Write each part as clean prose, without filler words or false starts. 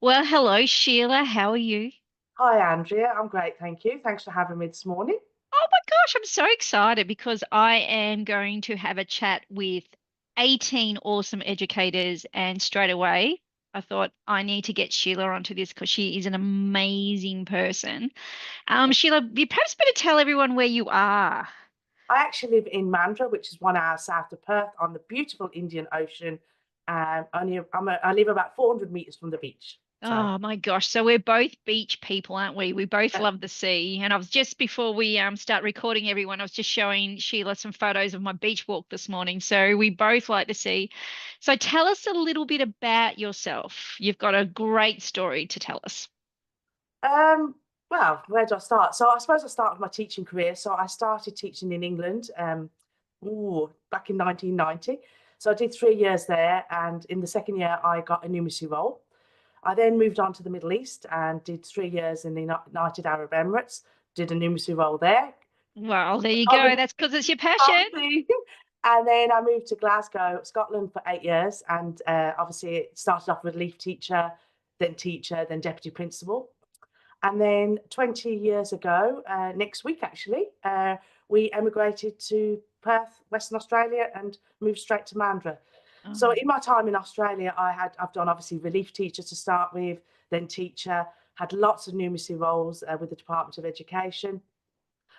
Well, hello, Sheila. How are you? Hi, Andrea. I'm great, thank you. Thanks for having me this morning. Oh my gosh, I'm so excited because I am going to have a chat with 18 awesome educators, and straight away I thought I need to get Sheila onto this because she is an amazing person. Sheila, you perhaps better tell everyone where you are. I actually live in Mandurah, which is 1 hour south of Perth on the beautiful Indian Ocean. I live about 400 meters from the beach. So, Oh my gosh. So we're both beach people, aren't we? We both love the sea. And I was just before we start recording everyone, I was just showing Sheila some photos of my beach walk this morning. So we both like the sea. So tell us a little bit about yourself. You've got a great story to tell us. um, well, where do I start? So, I suppose I started my teaching career. So, I started teaching in England, back in 1990. So, I did 3 years there, and in the second year, I got a numeracy role. I then moved on to the Middle East and did 3 years in the United Arab Emirates, did a numeracy role there. Well, there you go. Obviously, That's because it's your passion. obviously. And then I moved to Glasgow, Scotland for 8 years. And obviously, it started off with leaf teacher, then deputy principal. And then 20 years ago, next week actually, we emigrated to Perth, Western Australia, and moved straight to Mandurah. So Oh, in my time in Australia, I've done obviously relief teacher to start with, then teacher, had lots of numeracy roles with the Department of Education.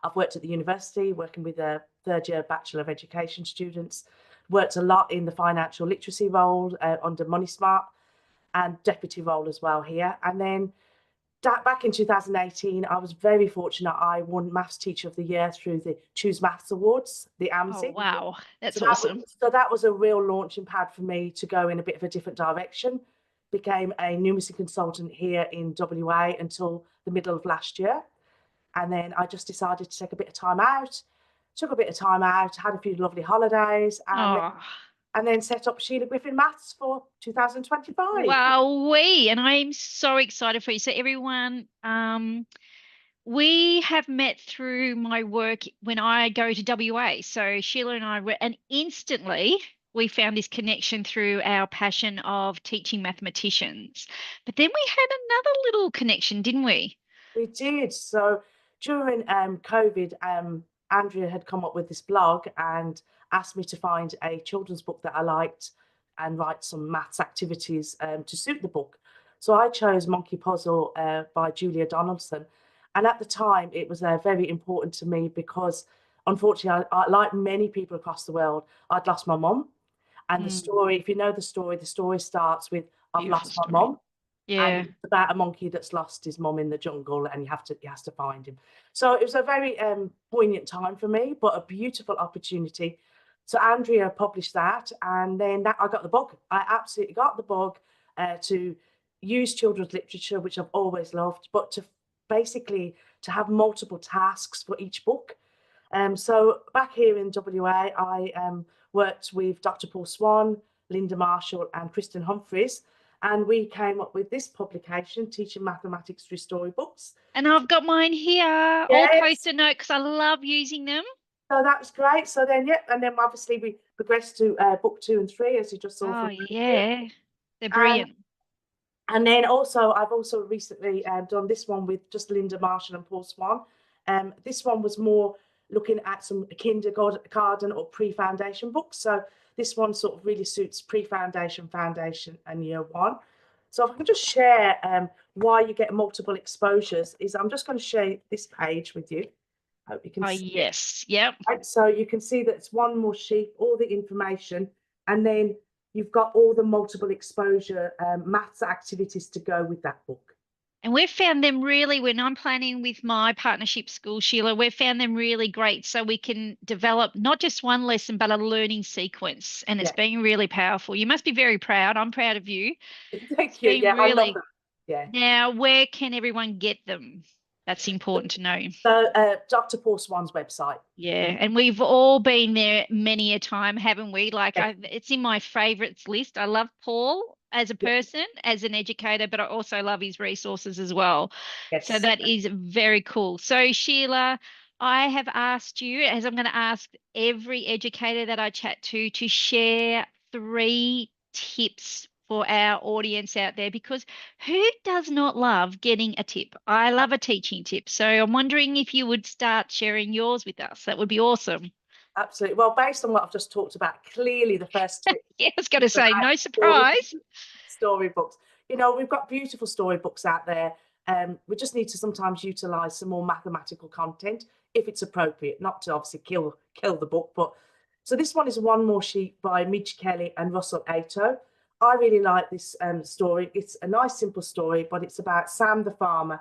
I've worked at the university, working with a third year Bachelor of Education students, worked a lot in the financial literacy role under Money Smart and deputy role as well here. And then back in 2018, I was very fortunate. I won Maths Teacher of the Year through the Choose Maths Awards, the oh AMSI. wow. So That's that was, awesome. so that was a real launching pad for me to go in a bit of a different direction. Became a numeracy consultant here in WA until the middle of last year. And then I just decided to take a bit of time out, took a bit of time out, had a few lovely holidays, Oh. and then set up Sheila Griffin Maths for 2025. Wow, and I'm so excited for you. So everyone, we have met through my work when I go to WA. So Sheila and I were, and instantly we found this connection through our passion of teaching mathematicians. But then we had another little connection, didn't we? We did. So during COVID, Andrea had come up with this blog and asked me to find a children's book that I liked and write some maths activities to suit the book. So I chose Monkey Puzzle by Julia Donaldson. And at the time, it was very important to me because, unfortunately, like many people across the world, I'd lost my mum. And the Mm, story, if you know the story starts with, I've beautiful lost my story. mum, and Yeah. it's about a monkey that's lost his mum in the jungle and he has to find him. So it was a very poignant time for me, but a beautiful opportunity. So Andrea published that, and then I got the bug. I absolutely got the bug to use children's literature, which I've always loved, but to basically to have multiple tasks for each book. So back here in WA, I worked with Dr. Paul Swan, Linda Marshall, and Kristen Humphreys, and we came up with this publication, Teaching Mathematics Through Storybooks. And I've got mine here, all Yes, post-it note because I love using them. so that was great. So then, yeah, and then obviously we progressed to book 2 and 3, as you just saw Oh, from the video. yeah. They're And brilliant. And then also, I've also recently done this one with just Linda Marshall and Paul Swan. This one was more looking at some kindergarten or pre-foundation books. So this one sort of really suits pre-foundation, foundation, and year one. So if I can just share why you get multiple exposures, is I'm just going to share this page with you. Hope you can Oh, see it. yes. Yep. Right, so you can see that it's one more sheet, all the information, and then you've got all the multiple exposure maths activities to go with that book. And we've found them really, when I'm planning with my partnership school, Sheila, we've found them really great. So we can develop not just one lesson, but a learning sequence. And it's Yeah, been really powerful. You must be very proud. I'm proud of you. It's thank you. been Yeah, I love really. that. Yeah. Now, where can everyone get them? That's important to know. So, Dr. Paul Swan's website. Yeah, and we've all been there many a time, haven't we? Like Yeah, it's in my favorites list. I love Paul as a yeah, person, as an educator, but I also love his resources as well. So yes. that is very cool. So Sheila, I have asked you, as I'm going to ask every educator that I chat to share 3 tips for our audience out there, because who does not love getting a tip? I love a teaching tip. So I'm wondering if you would start sharing yours with us. That would be awesome. Absolutely. Well, based on what I've just talked about, clearly the first tip Yeah, I was going to is say, about no surprise. storybooks. You know, we've got beautiful storybooks out there. We just need to sometimes utilize some more mathematical content if it's appropriate, not to obviously kill the book. But so this one is One More Sheep by Midge Kelly and Russell Ato. I really like this story. It's a nice, simple story, but it's about Sam the farmer,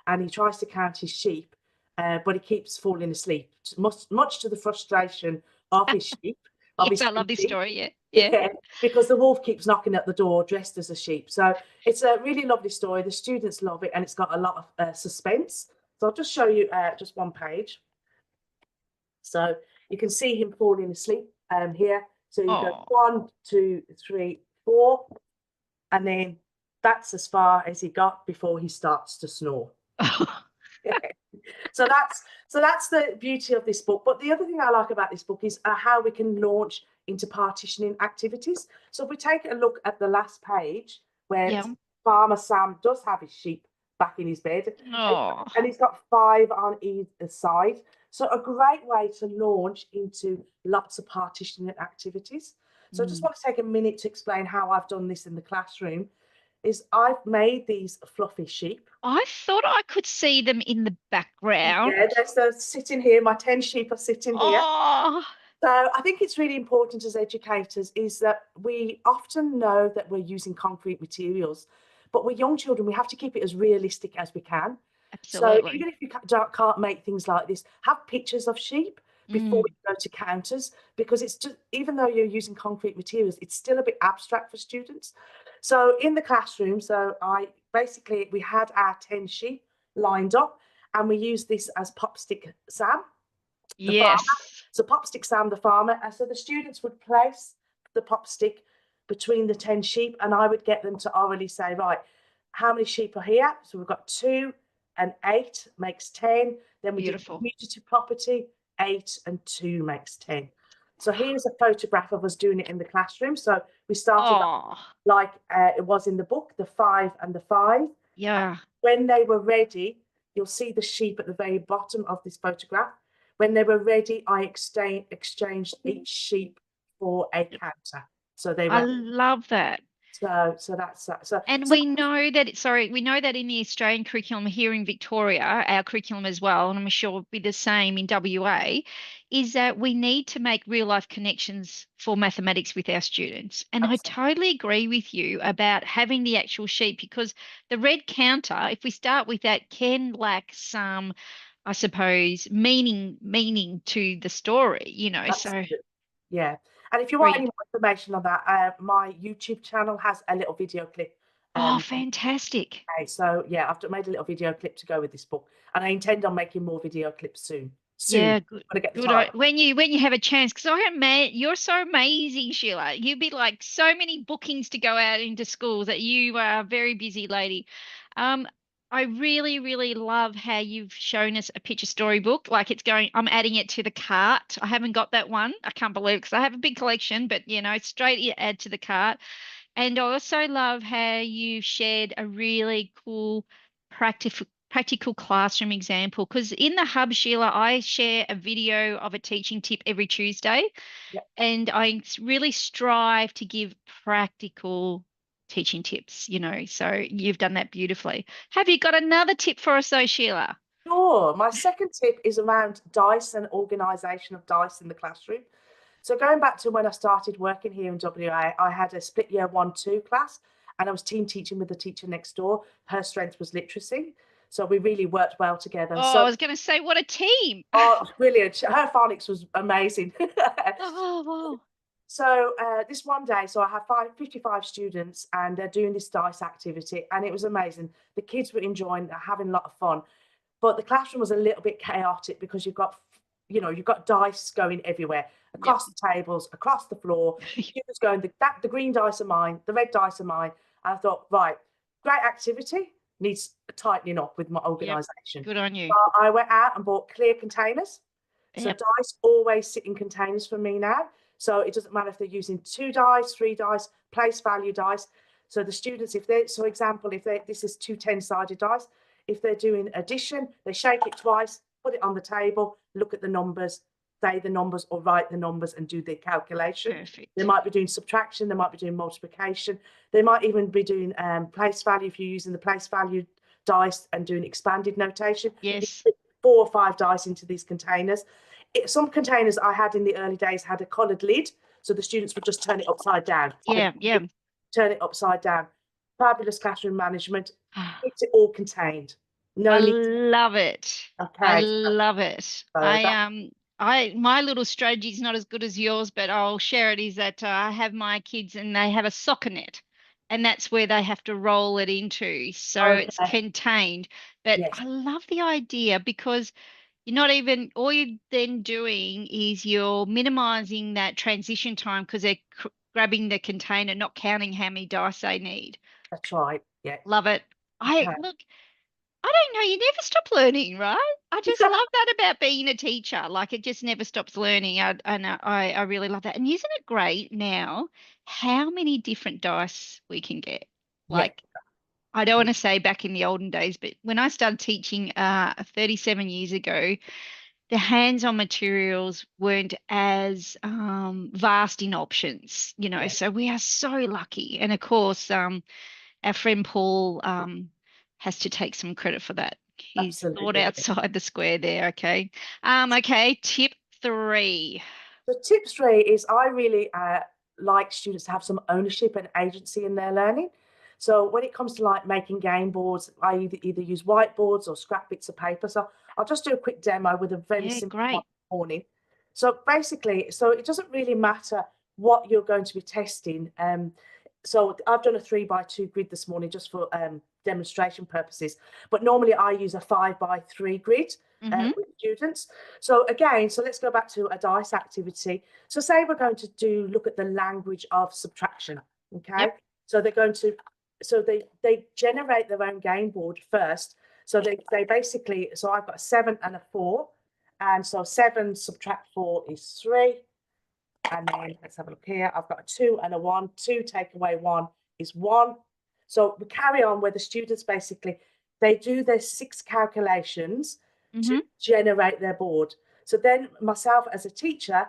and he tries to count his sheep, but he keeps falling asleep, much to the frustration of his sheep, of Yes, his I three love this sheep. story. Yeah. Yeah. Yeah, because the wolf keeps knocking at the door dressed as a sheep. So it's a really lovely story. The students love it, and it's got a lot of suspense. So I'll just show you just one page. So you can see him falling asleep here. So you go Oh. 1, 2, 3, 4, and then that's as far as he got before he starts to snore. So that's the beauty of this book. But the other thing I like about this book is how we can launch into partitioning activities. So if we take a look at the last page, where Yeah. Farmer Sam does have his sheep back in his bed, Oh. and he's got 5 on either side. So a great way to launch into lots of partitioning activities. So I just want to take a minute to explain how I've done this in the classroom. Is I've made these fluffy sheep. I thought I could see them in the background. Yeah, they're sitting here. My 10 sheep are sitting here. Oh. So I think it's really important as educators is that we often know that we're using concrete materials, but with young children, we have to keep it as realistic as we can. So Absolutely. even if you can't make things like this, have pictures of sheep before you go to counters, because it's just, even though you're using concrete materials, it's still a bit abstract for students. So in the classroom, we had our 10 sheep lined up, and we used this as Popstick Sam, the farmer. Yes. So Popstick Sam, the farmer. And so the students would place the popstick between the 10 sheep, and I would get them to orally say, right, how many sheep are here? So we've got 2 and 8 makes 10. Then we did Beautiful. commutative property, 8 and 2 makes 10. So here's a photograph of us doing it in the classroom. So we started Oh. like it was in the book, the 5 and the 5. Yeah. When they were ready, you'll see the sheep at the very bottom of this photograph. When they were ready, I exchanged each sheep for a counter. So they I were love that. so that's that. And we know that, sorry, we know that in the Australian curriculum here in Victoria, our curriculum as well, and I'm sure it'll be the same in WA, is that we need to make real life connections for mathematics with our students. And I totally agree with you about having the actual sheet, because the red counter, if we start with that, can lack some, I suppose, meaning to the story, you know. So absolutely. Yeah. And if you want any brilliant. more information on that, my YouTube channel has a little video clip. Oh, fantastic. So yeah, I've made a little video clip to go with this book, and I intend on making more video clips soon. Yeah, Got to get the good. time. When you have a chance, because I am mad, you're so amazing, Sheila. You'd be like so many bookings to go out into schools, that you are a very busy lady. Um, I really, really love how you've shown us a picture storybook. Like it's going, I'm adding it to the cart. I haven't got that one. I can't believe it, because I have a big collection, but straight add to the cart. And I also love how you shared a really cool practical classroom example. Because in the hub, Sheila, I share a video of a teaching tip every Tuesday, Yeah. and I really strive to give practical teaching tips, so you've done that beautifully. Have you got another tip for us though, Sheila? Sure. My second tip is around dice and organisation of dice in the classroom. So going back to when I started working here in WA, I had a split year 1-2 class, and I was team teaching with the teacher next door. Her strength was literacy. So we really worked well together. Oh, I So, was going to say, what a team. oh, it was brilliant. Her phonics was amazing. Oh, wow. So this one day, so I had 55 students, and they're doing this dice activity, and it was amazing. The kids were enjoying, they're having a lot of fun, but the classroom was a little bit chaotic because you've got dice going everywhere, Yep. across the tables, across the floor. Students going, the green dice are mine, the red dice are mine. And I thought, right, great activity, needs tightening up with my Yep. organisation. Good on you. So I went out and bought clear containers. So Yep. dice always sit in containers for me now. So it doesn't matter if they're using 2 dice, 3 dice, place value dice. So the students, if they, so example, if they, this is two 10-sided dice, if they're doing addition, they shake it twice, put it on the table, look at the numbers, say the numbers or write the numbers and do the calculation. Perfect. They might be doing subtraction, they might be doing multiplication, they might even be doing place value if you're using the place value dice and doing expanded notation. Yes. 4 or 5 dice into these containers. Some containers I had in the early days had a coloured lid, so the students would just turn it upside down. Yeah, yeah. Turn it upside down. Fabulous classroom management. It's all contained. No I need. love it. I Okay. love it. My little strategy is not as good as yours, but I'll share it. Is that I have my kids and they have a soccer net, and that's where they have to roll it into, so it's Okay. contained. But Yes, I love the idea because you're not even, all you're then doing is you're minimizing that transition time because they're grabbing the container, not counting how many dice they need. that's right. Yeah. Love it. Okay. I don't know, you never stop learning, right? I just love that about being a teacher. Like it just never stops learning. I really love that. And isn't it great now how many different dice we can get? Yeah. Like I don't want to say back in the olden days, but when I started teaching 37 years ago, the hands-on materials weren't as vast in options, Yeah. so we are so lucky. And of course, our friend Paul has to take some credit for that. He's thought Absolutely. outside the square there. Okay. Okay. Tip 3. So tip 3 is I really like students to have some ownership and agency in their learning. So when it comes to like making game boards, I either use whiteboards or scrap bits of paper. So I'll just do a quick demo with a very Yeah, simple one great. this morning. So basically, so it doesn't really matter what you're going to be testing. So I've done a 3x2 grid this morning just for demonstration purposes. But normally I use a 5x3 grid with students. So again, so let's go back to a dice activity. So say we're going to look at the language of subtraction. Okay. Yep. So they're going to, so they generate their own game board first. So they basically, so I've got a 7 and a 4. And so 7 subtract 4 is 3. And then let's have a look here. I've got a 2 and a 1. 2 take away 1 is 1. So we carry on where the students basically, they do their 6 calculations to generate their board. So then myself as a teacher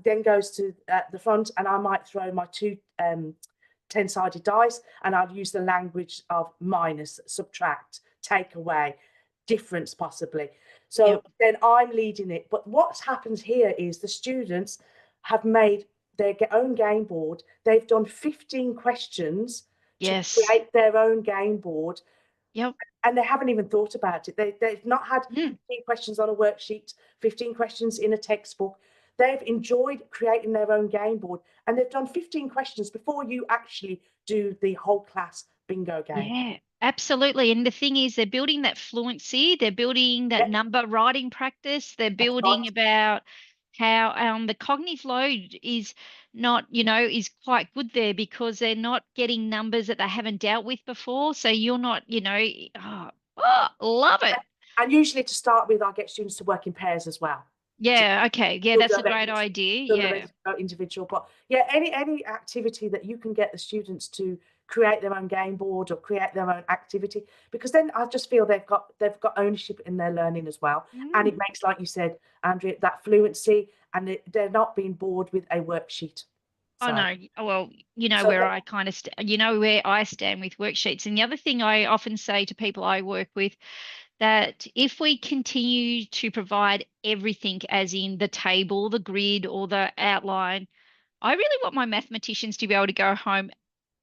then goes to the front and I might throw my 2 10-sided dice and I'd use the language of minus, subtract, take away, difference possibly. So then I'm leading it. But what happens here is the students have made their own game board. They've done 15 questions to create their own game board. Yep. And they haven't even thought about it. They've not had 15 questions on a worksheet, 15 questions in a textbook. They've enjoyed creating their own game board and they've done 15 questions before you actually do the whole class bingo game. Yeah, absolutely. And the thing is, they're building that fluency, they're building that number writing practice, they're building about how the cognitive load is not, is quite good there because they're not getting numbers that they haven't dealt with before. So you're not, love it. And usually to start with, I get students to work in pairs as well. Yeah, okay. Yeah, that's a great idea. Yeah. Individual, but yeah, any activity that you can get the students to create their own game board or create their own activity, because then I just feel they've got ownership in their learning as well. And it makes, like you said, Andrea, that fluency, and they're not being bored with a worksheet. Oh no, well, where I kind of, where I stand with worksheets. And the other thing I often say to people I work with, that if we continue to provide everything, as in the table, the grid, or the outline, I really want my mathematicians to be able to go home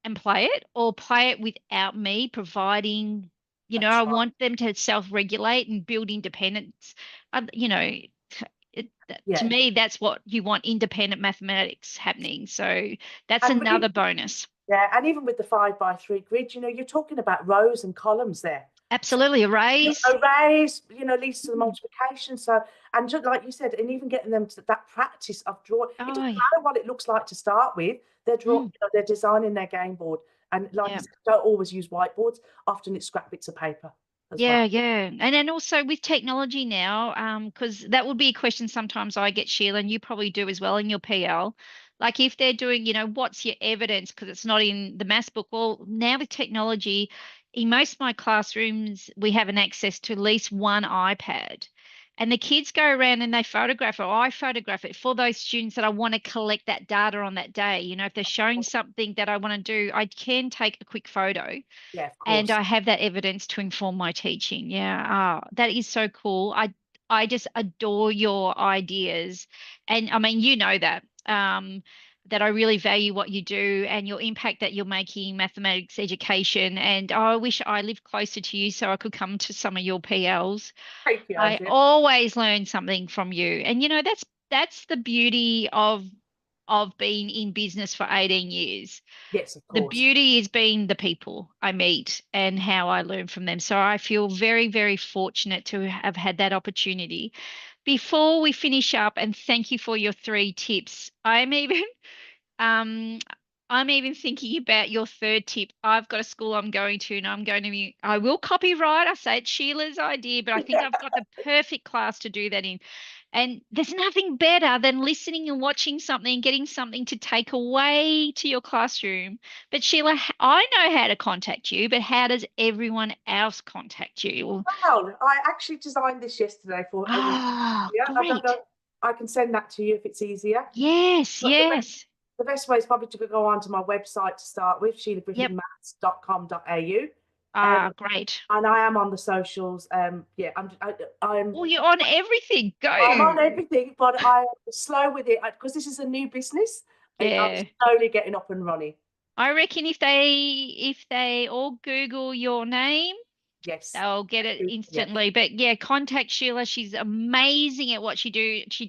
and play it, or play it without me providing, I want them to self-regulate and build independence. To me, that's what you want, independent mathematics happening. So that's another bonus. Yeah, and even with the 5x3 grid, you're talking about rows and columns there. Absolutely, arrays. Arrays, leads to the multiplication. So, and just like you said, and even getting them to that practice of drawing. It doesn't matter what it looks like to start with. They're they're designing their game board, and like I said, don't always use whiteboards. Often it's scrap bits of paper as well. Yeah, yeah. And then also with technology now, because that would be a question sometimes I get, Sheila, and you probably do as well in your PL. Like if they're doing, what's your evidence? Because it's not in the maths book. Well, now with technology, in most of my classrooms, we have an access to at least one iPad. And the kids go around and they photograph it, or I photograph it for those students that I want to collect that data on that day. If they're showing something that I want to do, I can take a quick photo Yeah, of and course. I have that evidence to inform my teaching. Yeah, that is so cool. I just adore your ideas, and I mean, that. That I really value what you do and your impact that you're making in mathematics education. And I wish I lived closer to you so I could come to some of your PLs. Thank you, I Andrea. always learn something from you. And that's the beauty of being in business for 18 years. Yes, of The course. beauty is being the people I meet and how I learn from them. So I feel very, very fortunate to have had that opportunity. Before we finish up, and thank you for your 3 tips, um I'm even thinking about your third tip. I've got a school I'm going to, and I will copyright. I say it's Sheila's idea, but I think I've got the perfect class to do that in. And there's nothing better than listening and watching something, getting something to take away to your classroom. But Sheila, I know how to contact you, but how does everyone else contact you? Well, Wow, I actually designed this yesterday for everyone. ah, Yeah, I don't great. know. I can send that to you if it's easier. Yes, But yes. the best way is probably to go onto my website to start with, Yep. sheilagriffin.com.au. Ah, great. And I am on the socials. Yeah, Well, you're on everything. I'm Go. on everything, but I'm slow with it because this is a new business. I'm Yeah. slowly getting up and running. I reckon if they all Google your name, Yes. they'll get it Yes. instantly. But yeah, contact Sheila. She's amazing at what she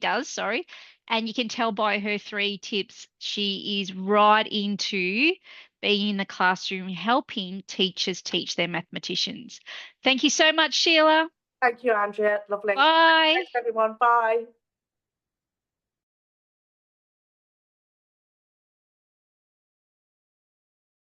does, sorry. And you can tell by her 3 tips, she is right into being in the classroom, helping teachers teach their mathematicians. Thank you so much, Sheila. Thank you, Andrea. Lovely. Bye. Thanks, everyone. Bye.